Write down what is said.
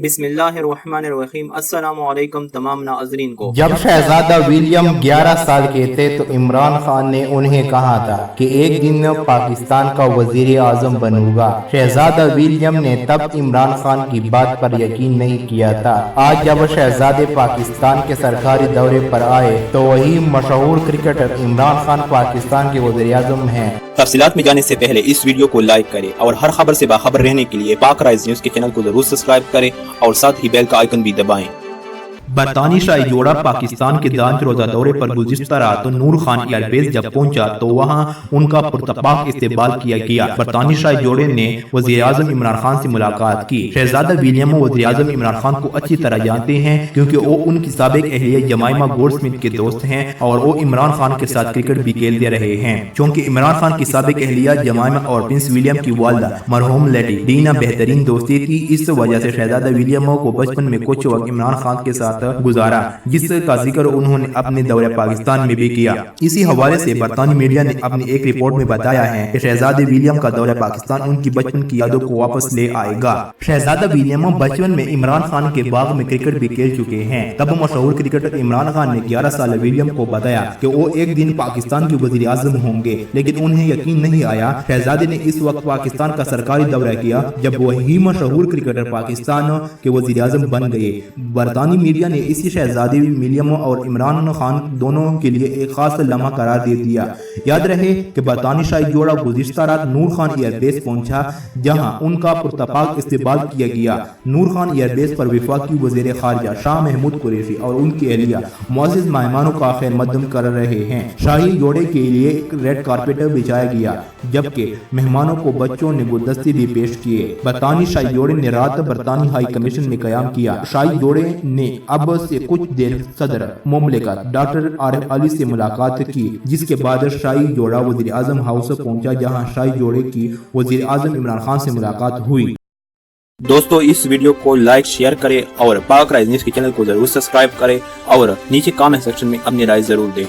بسم اللہ الرحمن الرحیم۔ السلام علیکم تمام ناظرین کو۔ جب شہزادہ ولیم 11 سال کے تھے تو عمران خان نے انہیں کہا تھا کہ ایک دن میں پاکستان کا وزیر اعظم بنوں گا۔ شہزادہ ولیم نے تب عمران خان کی بات پر یقین نہیں کیا تھا۔ آج جب شہزادے پاکستان کے سرکاری دورے پر آئے تو وہی مشہور کرکٹر عمران خان پاکستان کے وزیر اعظم ہیں۔ تفصیلات میں جانے سے پہلے اس ویڈیو کو لائک کریں اور ہر خبر سے باخبر رہنے کے لیے پاک رائز نیوز کے چینل کو ضرور سبسکرائب کریں اور ساتھ ہی بیل کا آئیکن بھی دبائیں۔ برطانوی شاہی جوڑا پاکستان کے دانش روزہ دورے پر گزشتہ رات نور خان ایئر بیس جب پہنچا تو وہاں ان کا پرتپاک استقبال کیا گیا۔ برطانوی شاہی جوڑے نے وزیر اعظم عمران خان سے ملاقات کی۔ شہزادہ ولیم وزیر اعظم عمران خان کو اچھی طرح جانتے ہیں کیونکہ وہ ان کی سابق اہلیہ جمائمہ گولڈ سمتھ کے دوست ہیں اور وہ عمران خان کے ساتھ کرکٹ بھی کھیلتے رہے ہیں۔ چونکہ عمران خان کی سابق اہلیہ جمائمہ اور پرنس ولیم کی والدہ مرحوم لیڈی ڈینا بہترین دوستی تھی، اس وجہ سے شہزادہ ولیم کو بچپن میں کچھ وقت عمران خان کے ساتھ گزارا، جس کا ذکر انہوں نے اپنے دورہ پاکستان میں بھی کیا۔ اسی حوالے سے برطانوی میڈیا نے اپنی ایک رپورٹ میں بتایا ہے کہ شہزادہ ولیم کا دورہ پاکستان ان کی بچپن کی یادوں کو واپس لے آئے گا۔ شہزادہ ولیم بچپن میں عمران خان کے باغ میں کرکٹ بھی کھیل چکے ہیں۔ تب مشہور کرکٹر عمران خان نے 11 سالہ ولیم کو بتایا کہ وہ ایک دن پاکستان کے وزیر اعظم ہوں گے، لیکن انہیں یقین نہیں آیا۔ شہزادے نے اس وقت پاکستان کا سرکاری دورہ کیا جب وہی مشہور کرکٹر پاکستان کے وزیر اعظم بن گئے۔ برطانوی میڈیا نے اسی شہزادے ولیم اور عمران خان دونوں کے لیے ایک خاص لمحہ قرار دے دیا۔ یاد رہے کہ برطانوی شاہی جوڑا گزشتہ رات نور خان ایئر بیس پہنچا جہاں ان کا پرتپاک استقبال کیا گیا۔ نور خان ایئر بیس پر وفاقی وزیر خارجہ شاہ محمود قریشی اور ان کی اہلیہ معزز مہمانوں کا خیر مقدم کر رہے ہیں۔ شاہی جوڑے کے لیے ایک ریڈ کارپیٹ بچھایا گیا جبکہ مہمانوں کو بچوں نے گلدستے بھی پیش کیے۔ برطانوی شاہی جوڑے نے رات برطانوی ہائی کمیشن میں قیام کیا۔ شاہی جوڑے نے اب سے کچھ دیر صدر مملکت ڈاکٹر عارف علی سے ملاقات کی، جس کے بعد شاہی جوڑا وزیر اعظم ہاؤس پہنچا جہاں شاہی جوڑے کی وزیر اعظم عمران خان سے ملاقات ہوئی۔ دوستو اس ویڈیو کو لائک شیئر کریں اور پاک رائز نیوز کے چینل کو ضرور سبسکرائب کریں اور نیچے کامنٹ سیکشن میں اپنی رائے ضرور دیں۔